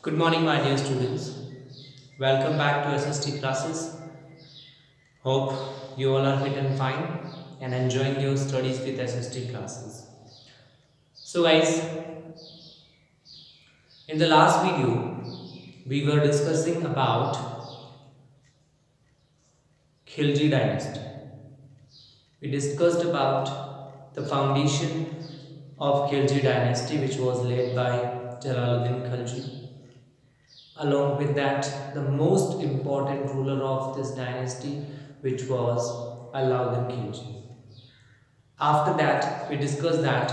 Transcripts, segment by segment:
Good morning, my dear students. Welcome back to SST classes. Hope you all are fit and fine and enjoying your studies with SST classes. So, guys, in the last video, we were discussing about Khilji dynasty. We discussed about the foundation of Khilji dynasty, which was led by Jalaluddin Khilji. Along with that, the most important ruler of this dynasty, which was Alauddin Khilji. After that, we discussed that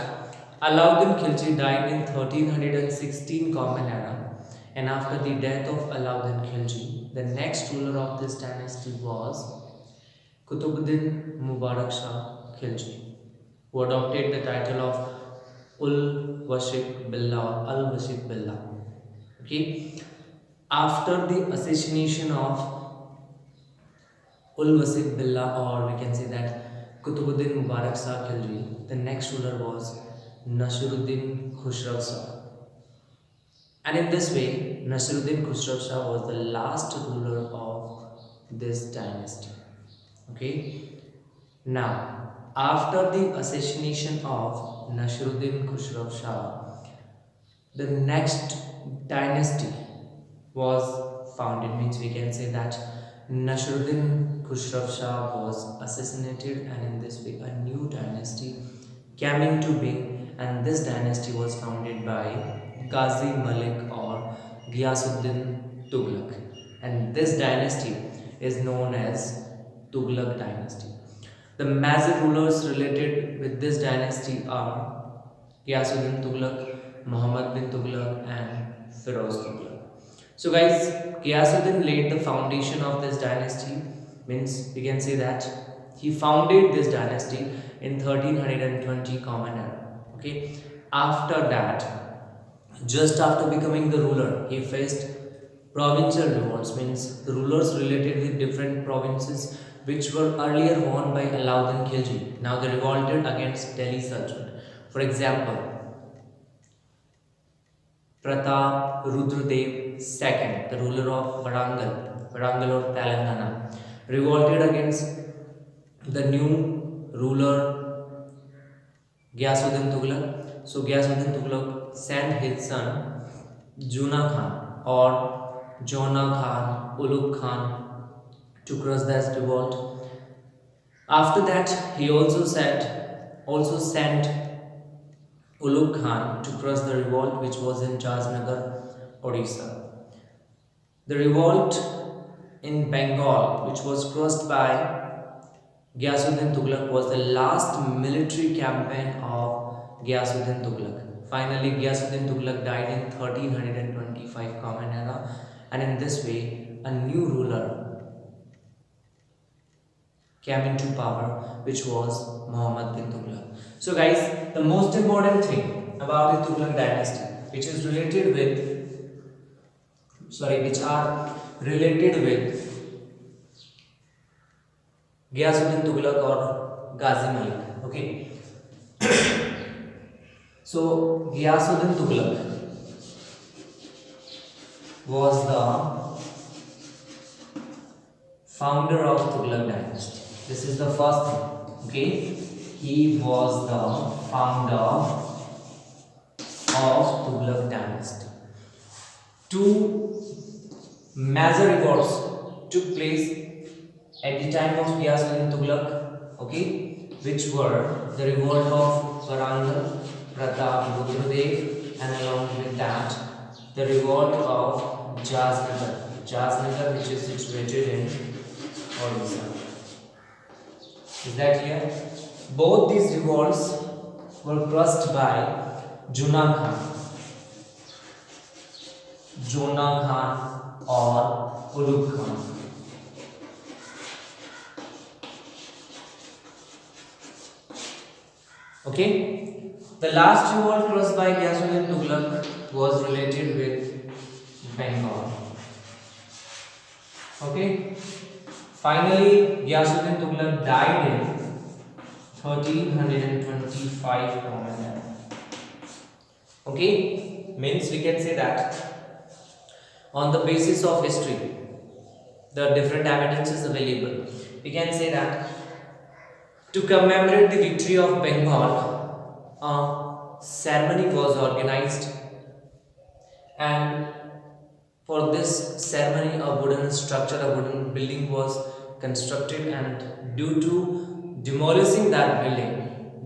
Alauddin Khilji died in 1316 Common Era, and after the death of Alauddin Khilji, the next ruler of this dynasty was Qutbuddin Mubarak Shah Khilji, who adopted the title of Ul Washik Billah or Al Washik Billah. Okay. After the assassination of Ul Washik Billah, or we can say that Qutbuddin Mubarak Shah Khilji, the next ruler was Nasruddin Khusraw Shah. And in this way, Nasruddin Khusraw Shah was the last ruler of this dynasty. Okay. Now, after the assassination of Nasruddin Khusraw Shah, the next dynasty was founded. Means we can say that Nasruddin Khusraw Shah was assassinated, and in this way a new dynasty came into being, and this dynasty was founded by Ghazi Malik or Ghiyasuddin Tughlaq, and this dynasty is known as Tughlaq dynasty. The major rulers related with this dynasty are Ghiyasuddin Tughlaq, Muhammad bin Tughlaq, and Firauz Tughlaq. So guys, Ghiyasuddin laid the foundation of this dynasty. Means we can say that he founded this dynasty in 1320 Common Era. Okay. After that, just after becoming the ruler, he faced provincial revolts. Means the rulers related with different provinces which were earlier won by Alauddin Khilji. Now they revolted against Delhi Sultanate. For example, Pratap Rudradev II, the ruler of Varangal or Telangana, revolted against the new ruler Ghiyasuddin Tughlaq. So Ghiyasuddin Tughlaq sent his son Juna Khan or Jona Khan, Ulugh Khan to crush this revolt. After that, he also sent Ulugh Khan to crush the revolt which was in Jajnagar, Odisha. The revolt in Bengal, which was crushed by Ghiyasuddin Tughlaq, was the last military campaign of Ghiyasuddin Tughlaq. Finally, Ghiyasuddin Tughlaq died in 1325 Common Era, and in this way, a new ruler came into power, which was Muhammad bin Tughlaq. So guys, the most important thing about the Tughlaq dynasty, which are related with Ghiyasuddin Tughlaq or Ghazi Malik. Okay. So Ghiyasuddin Tughlaq was the founder of Tughlaq dynasty. This is the first thing. Okay. He was the founder of Tughlaq dynasty. Two major revolts took place at the time of Ghiyasuddin Tughlaq, okay, which were the revolt of Varangal, Pratap Rudradev, and along with that, the revolt of Jajnagar, which is situated in Odisha. Is that clear? Both these revolts were crushed by Jona Khan or Ulugh Khan. Okay. The last revolt crushed by Ghiyasuddin Tughlaq was related with Bengal. Okay. Finally, Ghiyasuddin Tughlaq died in 1325 Common Era. Okay, means we can say that on the basis of history, the different evidences available, we can say that to commemorate the victory of Bengal, a ceremony was organized, and for this ceremony a wooden structure, a wooden building was constructed, and due to demolishing that building,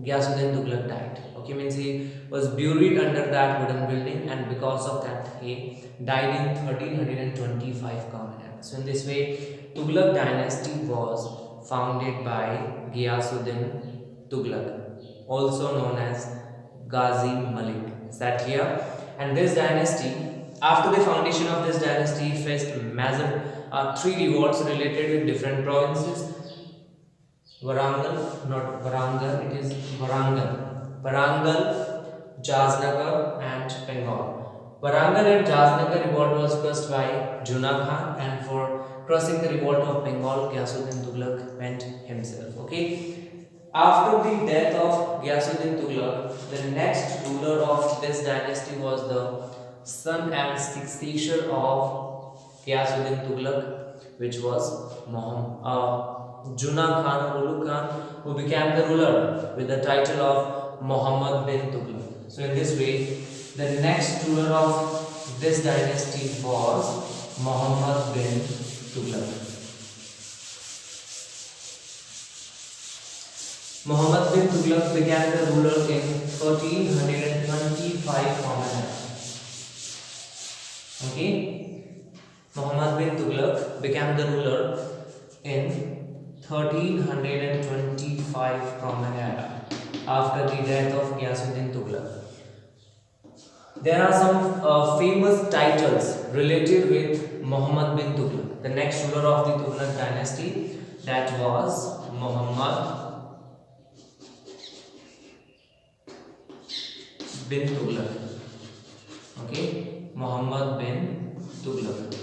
Ghiyasuddin Tughlaq died. Okay, means he was buried under that wooden building, and because of that he died in 1325 Common Era. So in this way, Tughlaq dynasty was founded by Ghiyasuddin Tughlaq, also known as Ghazi Malik. Is that here? And this dynasty, after the foundation of this dynasty, faced major three revolts related with different provinces. Warangal, not Warangal, it is Warangal, Jaznagar and Bengal. Warangal and Jaznagar revolt was crushed by Juna Khan, and for crushing the revolt of Bengal, Ghiyasuddin Tughlaq went himself. Okay. After the death of Ghiyasuddin Tughlaq, the next ruler of this dynasty was the son and successor of Ghiyasuddin Tughlaq, which was Juna Khan or Ulu Khan, who became the ruler with the title of Muhammad bin Tughlaq. So in this way, the next ruler of this dynasty was Muhammad bin Tughlaq. Muhammad bin Tughlaq became the ruler in 1325 Common Era. Okay, Muhammad bin Tughlaq became the ruler in 1325 Common Era after the death of Ghiyasuddin Tughlaq. There are some famous titles related with Muhammad bin Tughlaq, the next ruler of the Tughlaq dynasty, that was Muhammad bin Tughlaq. Okay, Muhammad bin Tughlaq.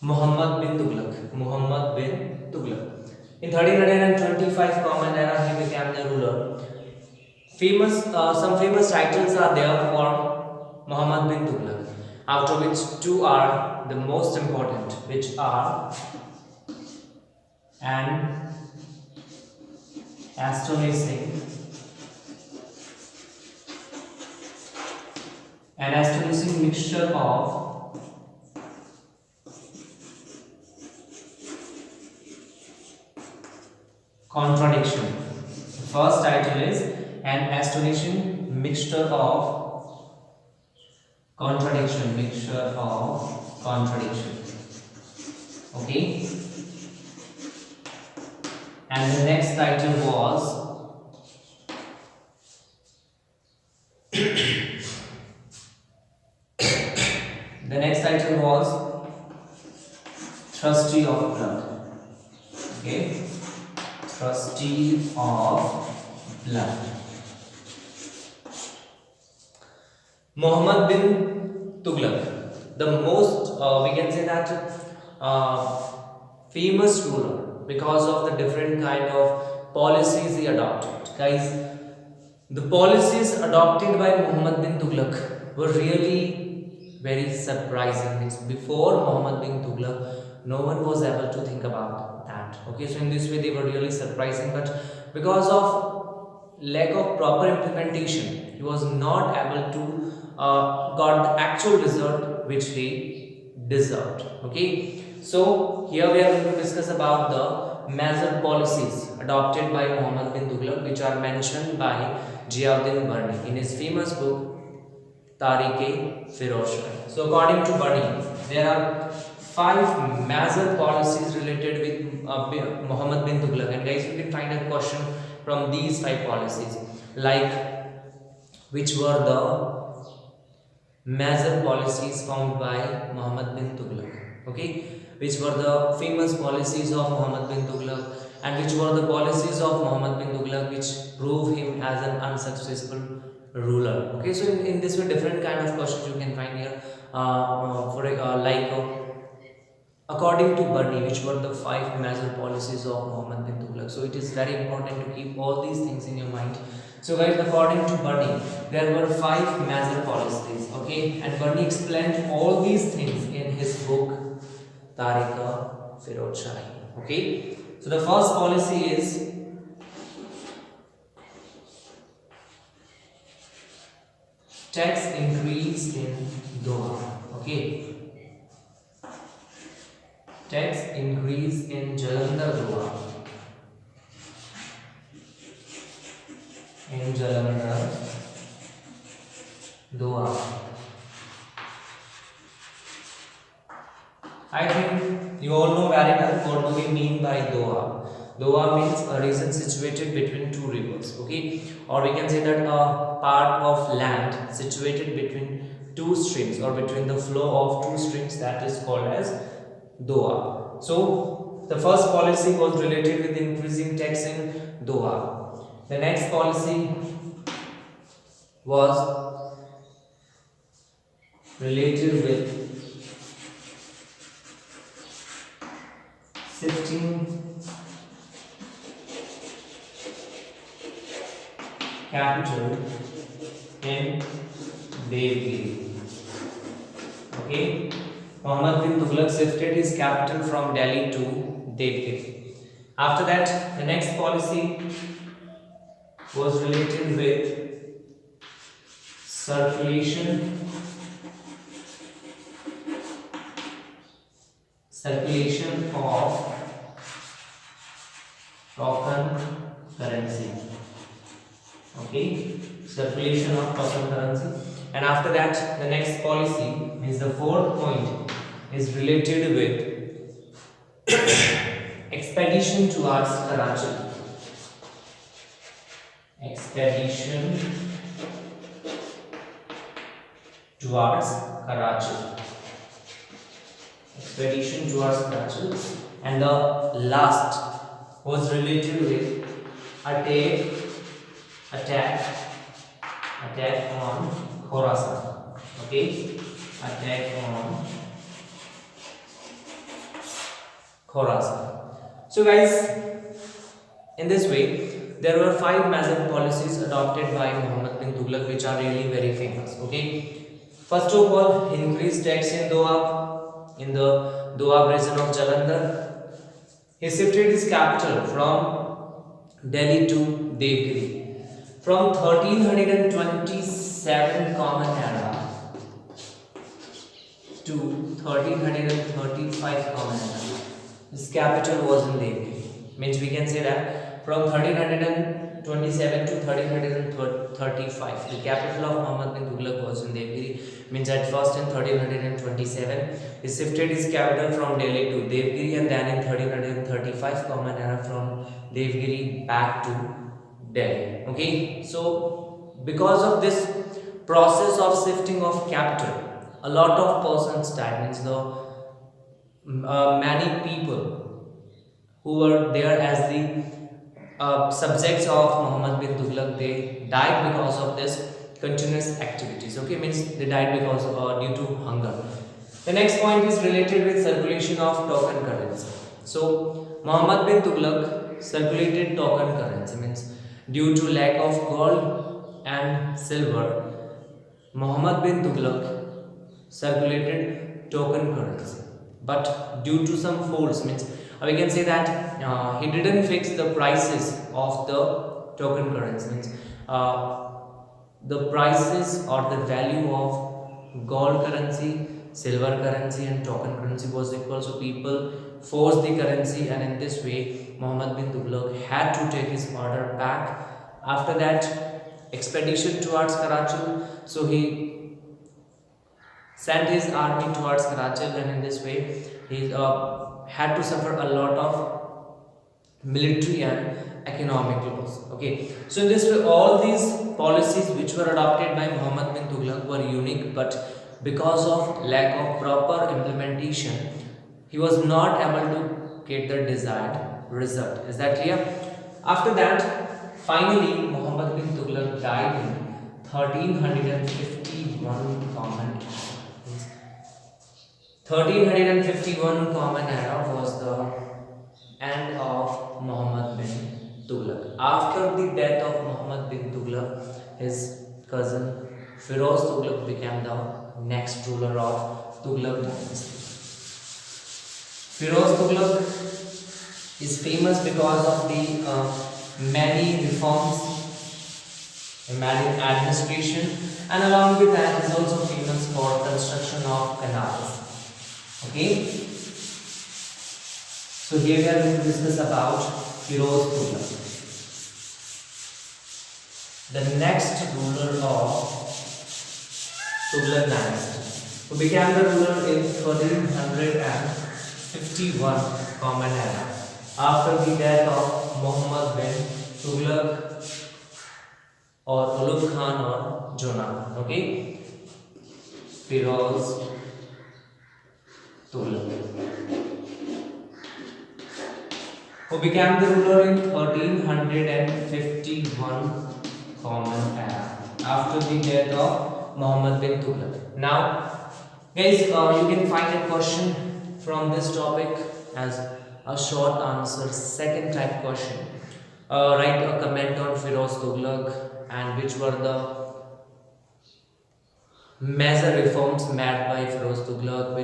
Muhammad bin Tughlaq. Muhammad bin Tughlaq. In 1325 Common Era, he became the ruler. Some famous titles are there for Muhammad bin Tughlaq, out of which two are the most important, which are an astonishing mixture of contradiction. The first title is an astonishing mixture of contradiction. Okay, and the next title was Trustee of Blood. Okay, Trustee of Blood. Muhammad bin Tughlaq, the most we can say that famous ruler because of the different kind of policies he adopted. Guys, the policies adopted by Muhammad bin Tughlaq were really very surprising. It's before Muhammad bin Tughlaq, no one was able to think about that. Okay, so in this way they were really surprising, but because of lack of proper implementation, he was not able to got the actual result which he deserved. Okay, so here we are going to discuss about the major policies adopted by Muhammad bin Tughlaq, which are mentioned by Ziauddin Barni in his famous book Tarikh-e-Firoz. So according to Barni, there are 5 major policies related with Muhammad bin Tughlaq, and guys, you can find a question from these 5 policies, like which were the major policies found by Muhammad bin Tughlaq. Okay, which were the famous policies of Muhammad bin Tughlaq, and which were the policies of Muhammad bin Tughlaq which prove him as an unsuccessful ruler. Okay, so in this way different kind of questions you can find here, according to Bernie, which were the five major policies of Muhammad bin Tughlaq. So it is very important to keep all these things in your mind. So guys, according to Bernie, there were five major policies, okay, and Bernie explained all these things in his book Tariqa Firauz Shahi. Okay, so the first policy is tax increase in Doha. Okay, tax increase in Jalandhar Doha. In Jalandhar Doha. I think you all know very well what do we mean by Doha. Doha means a region situated between two rivers, okay, or we can say that a part of land situated between two streams or between the flow of two streams, that is called as Doha. So the first policy was related with increasing tax in Doha. The next policy was related with shifting capital in Devgiri. Okay, Muhammad bin Tughlaq shifted his capital from Delhi to Devgiri. After that, the next policy was related with circulation of token currency. Okay, circulation of token currency. And after that, the next policy means the fourth point is related with expedition towards Karachi. Expedition towards Karachi. Expedition towards Karachi. And the last was related with attack on Khorasan. Okay, attack on Khorasan. So guys, in this way there were five major policies adopted by Muhammad bin Tughlaq which are really very famous. Okay, first of all, increased tax in Doha, in the Doha region of Jalandhar. He shifted his capital from Delhi to Devgiri. From 1327 Common Era to 1335 Common Era, his capital was in Devgiri. Means we can say that from 1327 to 1335, the capital of Muhammad bin Tughlaq was in Devgiri. Means at first in 1327, he shifted his capital from Delhi to Devgiri, and then in 1335 Common Era from Devgiri back to Delhi. Okay, so because of this process of shifting of capital, a lot of persons died. Means the many people who were there as the subjects of Muhammad bin Tughlaq, they died because of this continuous activities. Okay, means they died because due to hunger. The next point is related with circulation of token currency. So Muhammad bin Tughlaq circulated token currency. Means due to lack of gold and silver, Muhammad bin Tughlaq circulated token currency. But due to some faults, means we can say that he didn't fix the prices of the token currency. Means the prices or the value of gold currency, silver currency and token currency was equal. So people forced the currency, and in this way Muhammad bin Tughlaq had to take his order back. After that, expedition towards Karachi. So he sent his army towards Karachi, and in this way he had to suffer a lot of military and economic loss. Okay, so in this way all these policies which were adopted by Muhammad bin Tughlaq were unique, but because of lack of proper implementation, he was not able to get the desired result. Is that clear? After that, finally Muhammad bin Tughlaq died in 1351 Common Era. 1351 Common Era was the end of Muhammad bin Tughlaq. After the death of Muhammad bin Tughlaq, his cousin Firauz Tughlaq became the next ruler of Tughlaq dynasty. Firauz Tughlaq is famous because of the many reforms, many administration, and along with that is also famous for construction of canals. Okay, so here we are going to discuss about Firauz Tughlaq, the next ruler of Tughlaq dynasty, who became the ruler in 1351 Common Era after the death of Muhammad bin Tughlaq or Ulugh Khan or Jonah. Okay, Firauz Tughlaq, who became the ruler in 1351 Common Era after the death of Muhammad bin Tughlaq. Now, guys, you can find a question from this topic as a short answer, second type question. Write a comment on Firauz Tughlaq and which were the major reforms made by Firauz Tughlaq,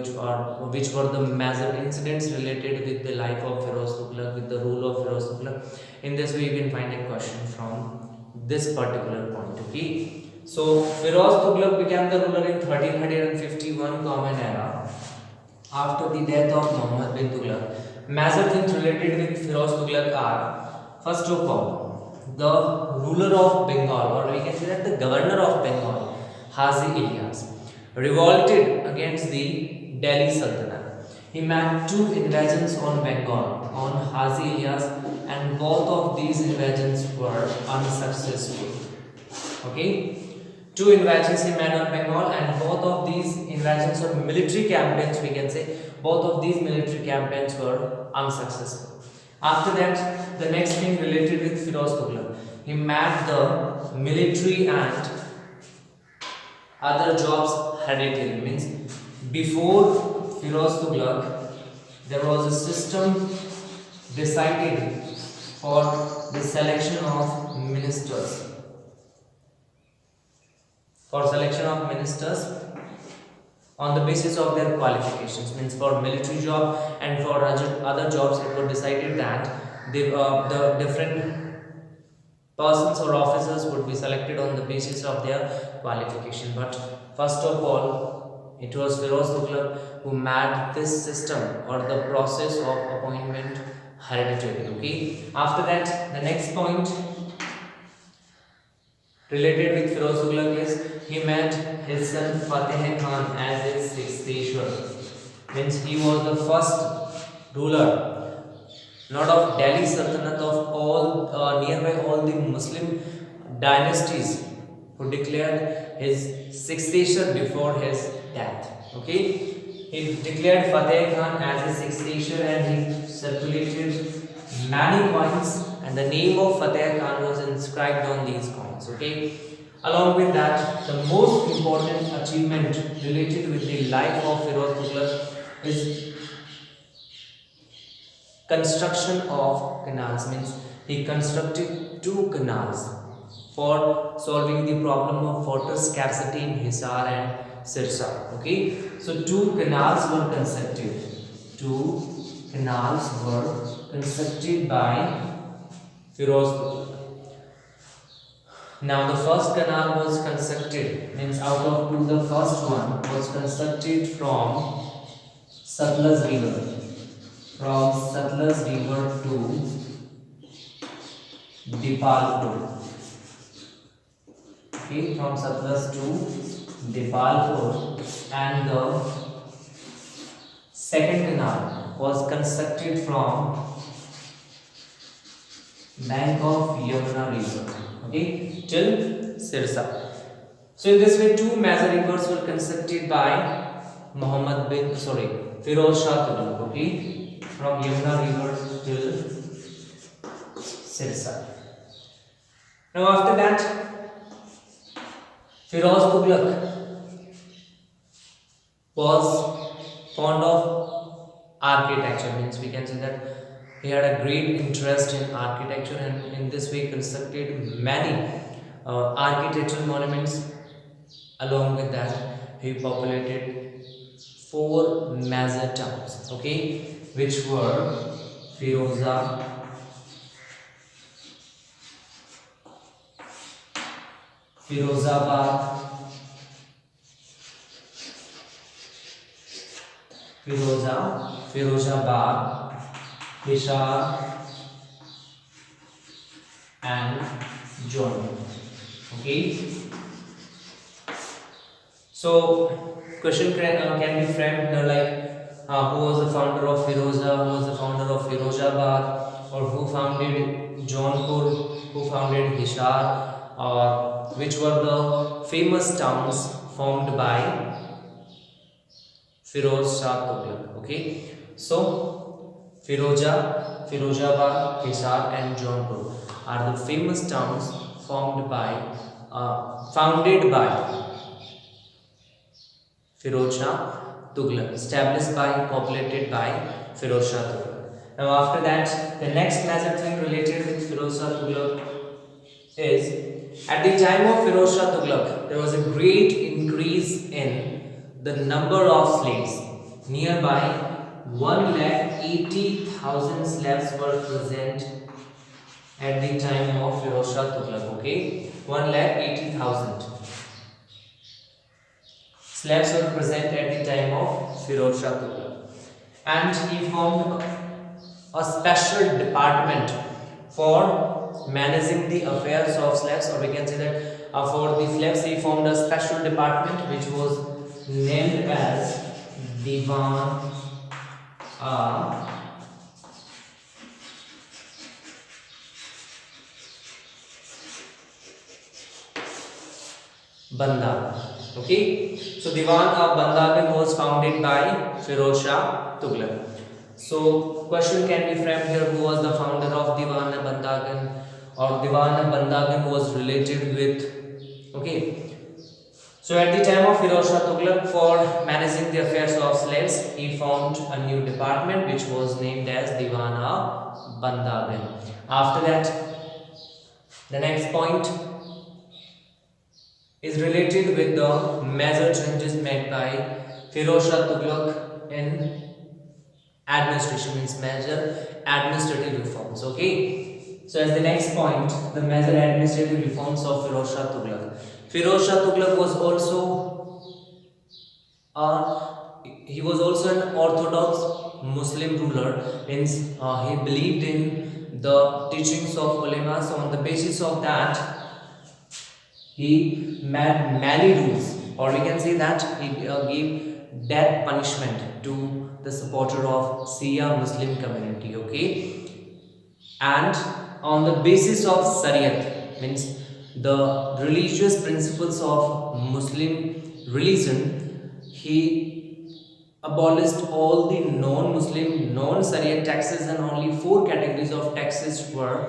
which were the major incidents related with the life of Firauz Tughlaq, with the rule of Firauz Tughlaq. In this way, you can find a question from this particular point. Okay, so Firauz Tughlaq became the ruler in 1351 Common Era after the death of Muhammad bin Tughlaq. Major things related with Firauz Tughlaq are, first of all, the ruler of Bengal, or we can say that the governor of Bengal, Haji Ilyas, revolted against the Delhi Sultanate. He made two invasions on Bengal on Haji Ilyas, and both of these invasions were unsuccessful. Okay, two invasions he made on Bengal, and both of these invasions or military campaigns, we can say, both of these military campaigns were unsuccessful. After that, the next thing related with Firauz Tughlaq, he made the military and other jobs hereditary. Means before Firauz Tughlaq, there was a system decided for the selection of ministers. For selection of ministers on the basis of their qualifications, means for military job and for other jobs, it was decided that the different persons or officers would be selected on the basis of their qualification. But first of all, it was Firauz Tughlaq who made this system or the process of appointment hereditary. Okay, after that, the next point related with Firauz Tughlaq is he made his son Fateh Khan as his successor. Means he was the first ruler, not of Delhi Sultanate, of all nearby all the Muslim dynasties, who declared his successor before his death. Okay, he declared Fateh Khan as his successor and he circulated many coins, and the name of Fateh Khan was inscribed on these coins. Okay, along with that, the most important achievement related with the life of Firauz Tughlaq is construction of canals. Means he constructed two canals for solving the problem of water scarcity in Hisar and Sirsa. Okay, so two canals were constructed. Two canals were constructed by Firauz Tughlaq. Now the first canal was constructed, means out of two, the first one was constructed from Satluj River, to Dipalpur. Okay, from Satluj to Dipalpur, and the second canal was constructed from bank of Yamuna River, okay, till Sirsa. So in this way, two major rivers were constructed by Firauz Shah Tughlaq, okay, from Yamuna River till Sirsa. Now after that, Firauz Tughlaq was fond of architecture, means we can say that he had a great interest in architecture, and in this way constructed many architectural monuments. Along with that, he populated four major towns, okay, which were Firoza, Firozabad, Firozabad, Hisar, and John. Okay. So, question can be framed here like who was the founder of Firoza, who was the founder of Firozabad, or who founded Jaunpur, who founded Hisar, or which were the famous towns formed by Firoz Shah Tughlaq. Okay, so Firozabad, Hisar, and Jaunpur are the famous towns founded by Firoz Shah Tughlaq, established by, populated by Firoz Shah Tughlaq. Now, after that, the next major thing related with Firoz Shah Tughlaq is at the time of Firoz Shah Tughlaq, there was a great increase in the number of slaves. Nearby 1,80,000 slaves were present at the time of Firoz Shah Tughlaq. Okay, 1,80,000 slaves were present at the time of Firoz Shah Tughlaq, and he formed a special department for managing the affairs of slaves, or we can say that for the slaves he formed a special department which was named as Diwan Banda. Okay, so Diwan of Bandagan was founded by Firoz Shah Tughlaq. So question can be framed here: who was the founder of Diwan Bandagan, or Diwan Bandagan was related with? Okay, so at the time of Firoz Shah Tughlaq, for managing the affairs of slaves, he formed a new department which was named as Diwan Bandagan. After that, the next point is related with the major changes made by Firoz Shah Tughlaq in administration, means major administrative reforms. Okay, so as the next point, the major administrative reforms of Firoz Shah Tughlaq. Firoz Shah Tughlaq was also an orthodox Muslim ruler, means he believed in the teachings of ulama. So on the basis of that, he made many rules, or we can say that he gave death punishment to the supporter of Shia Muslim community. Okay, and on the basis of Shariat, means the religious principles of Muslim religion, he abolished all the non-Muslim, non-Shariat taxes, and only 4 categories of taxes were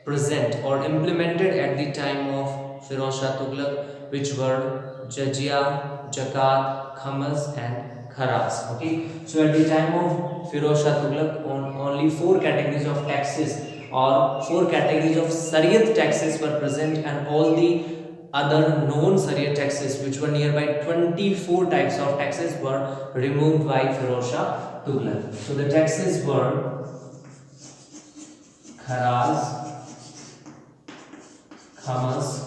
present or implemented at the time of Firoz Shah Tughlaq, which were Jizya, Zakat, Khamas, and Kharas. Okay, so at the time of Firoz Shah Tughlaq, only 4 categories of taxes or 4 categories of Shariat taxes were present, and all the other non-Shariat taxes, which were nearby 24 types of taxes, were removed by Firoz Shah Tughlaq. So the taxes were Kharas, Khamas,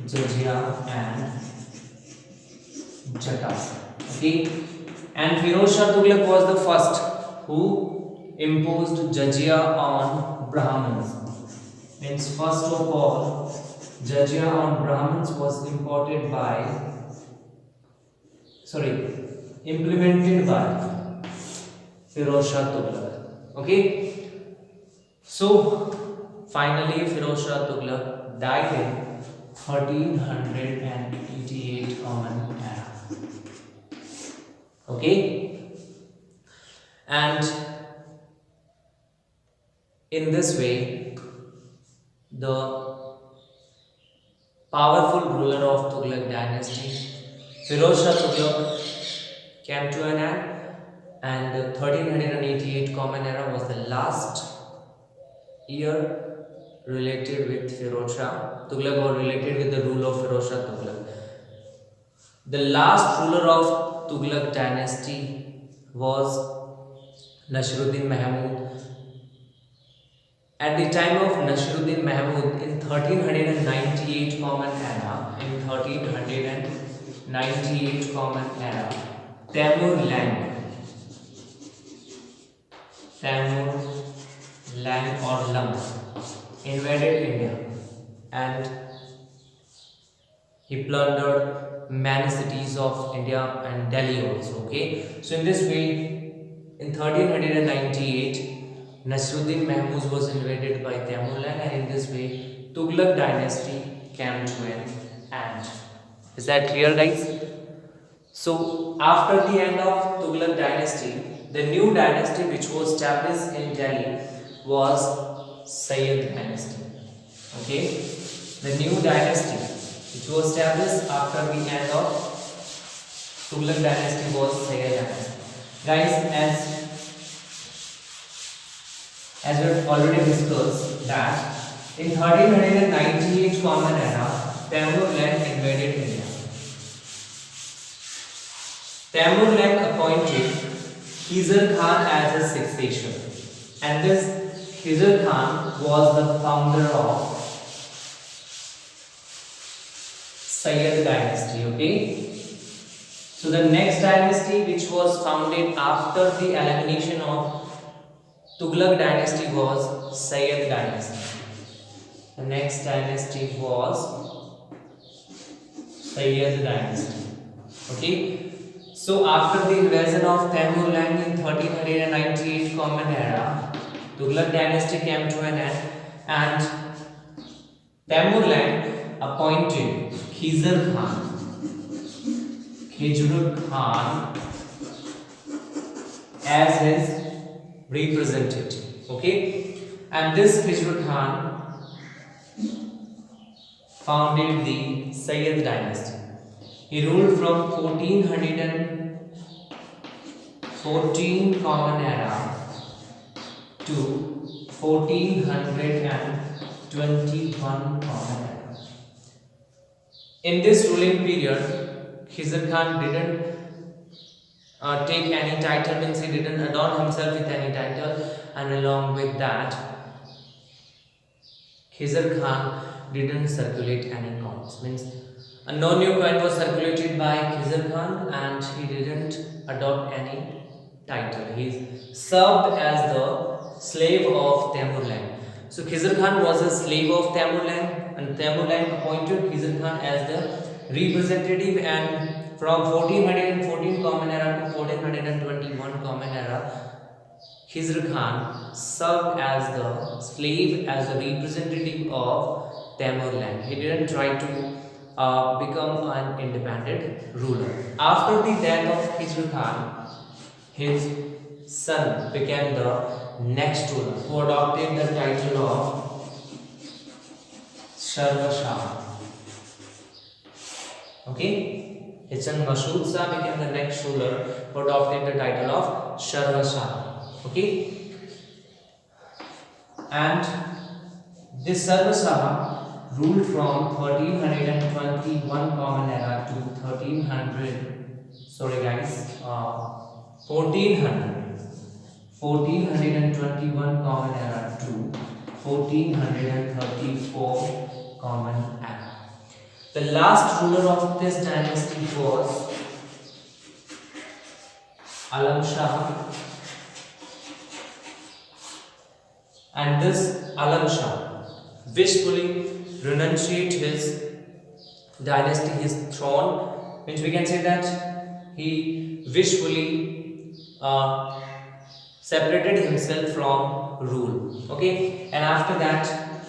Jizya, and Zakat. Okay, and Firoz Shah Tughlaq was the first who imposed Jizya on Brahmins. Means first of all, Jizya on Brahmins was implemented by Firoz Shah Tughlaq. Okay, so finally Firoz Shah Tughlaq died in 1388 Common Era. Okay, and in this way the powerful ruler of Tughlaq dynasty, Firauz Tughlaq, came to an end, and 1388 Common Era was the last year related with Firauz Tughlaq, or related with the rule of Firauz Tughlaq. The last ruler of Tughlaq dynasty was Nasiruddin Mahmud. At the time of Nasiruddin Mahmud in 1398 Common Era, Tamur land or Lam invaded India, and he plundered many cities of India and Delhi also. Okay, so in this way, in 1398, Nasiruddin Mahmud was invaded by Tamur land, and in this way, Tughlaq dynasty came to an end. Is that clear, guys? So after the end of Tughlaq dynasty, the new dynasty which was established in Delhi was Sayyed dynasty. Okay, the new dynasty which was established after the end of Tughlaq dynasty was Sayyid dynasty. Guys, as we have already discussed that in 1398 Common Era, Tamur land invaded India. Tamur land appointed Khizra Khan as his successor, and this Khizra Khan was the founder of Sayyid dynasty. Okay, so the next dynasty which was founded after the elimination of Tughlaq dynasty was Sayyid dynasty. The next dynasty was Sayyid dynasty. Okay, so after the invasion of Tamur land in 1398 Common Era, Tughlaq dynasty came to an end, and Tamur land appointed Khizra Khan as his representative. Okay, and this Khizra Khan founded the Sayyid dynasty. He ruled from 1414 Common Era to 1421 Common Era. In this ruling period, Khizra Khan didn't take any title, means he didn't adorn himself with any title, and along with that, Khizra Khan didn't circulate any coins, means no new coin was circulated by Khizra Khan, and he didn't adopt any title. He served as the slave of Tamur land. So Khizra Khan was a slave of Tamur land, and Tamur land appointed Khizra Khan as the representative, and from 1414 Common Era to 1421 Common Era, Khizra Khan served as the slave, as the representative of Tamur land. He didn't try to become an independent ruler. After the death of Khizra Khan, his son became the next ruler, who adopted the title of Sharva Shah. Okay, his son Masud Shah became the next ruler, who adopted the title of Sharva Shah. Okay, and this Sharva Shah ruled from 1321 Common Era to 1421 Common Era to 1434 Common Era. The last ruler of this dynasty was Alam Shah, and this Alam Shah wishfully renunciate his dynasty, his throne, which we can say that he wishfully separated himself from rule. Okay, and after that,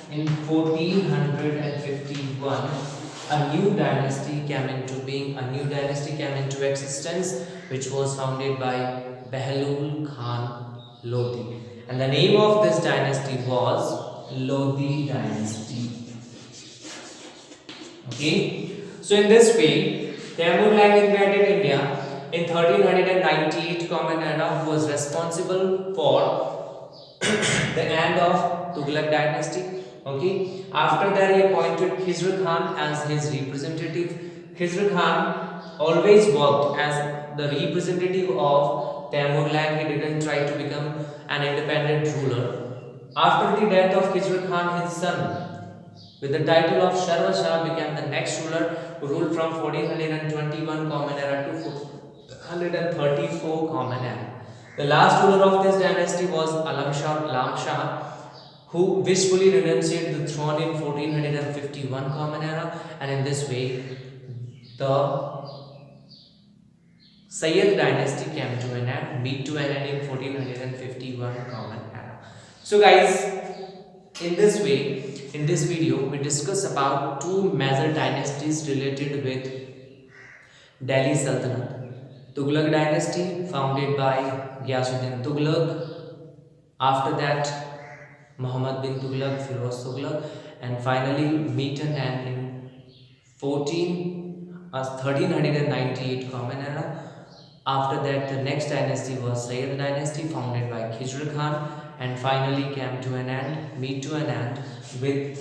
in 1451, a new dynasty came into being, a new dynasty came into existence, which was founded by Bahlul Khan Lodi, and the name of this dynasty was Lodi dynasty. Okay, so in this way, Tughlaq invaded India in 1398 Common Era, who was responsible for the end of Tughlaq dynasty. Okay, after that he appointed Khizra Khan as his representative. Khizra Khan always worked as the representative of Tughlaq. He didn't try to become an independent ruler. After the death of Khizra Khan, his son, with the title of Sharva Shah, became the next ruler who ruled from 1421 Common Era to 1434 Common Era. The last ruler of this dynasty was Alam Shah, who wishfully renunciated the throne in 1451 Common Era, and in this way, the Sayyed dynasty came to an end, beat to an end in 1451 Common Era. So, guys, in this way, in this video, we discuss about two major dynasties related with Delhi Sultanate. Tughlaq dynasty founded by Ghiyasuddin Tughlaq. After that, Muhammad bin Tughlaq, Firauz Tughlaq, and finally meet an end in 1398 Common Era. After that, the next dynasty was Sayyid dynasty founded by Khizra Khan, and finally came to an end, meet to an end with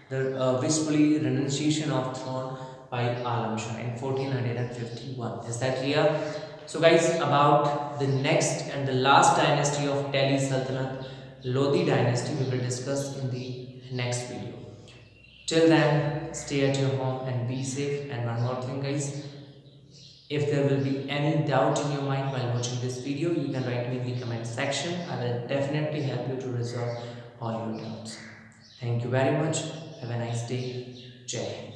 the wishfully renunciation of throne by Alam Shah in 1451. Is that clear? So guys, about the next and the last dynasty of Delhi Sultanate, Lodi dynasty, we will discuss in the next video. Till then, stay at your home and be safe. And one more thing, guys, if there will be any doubt in your mind while watching this video, you can write me in the comment section. I will definitely help you to resolve all your doubts. Thank you very much. Have a nice day. Jai Hind.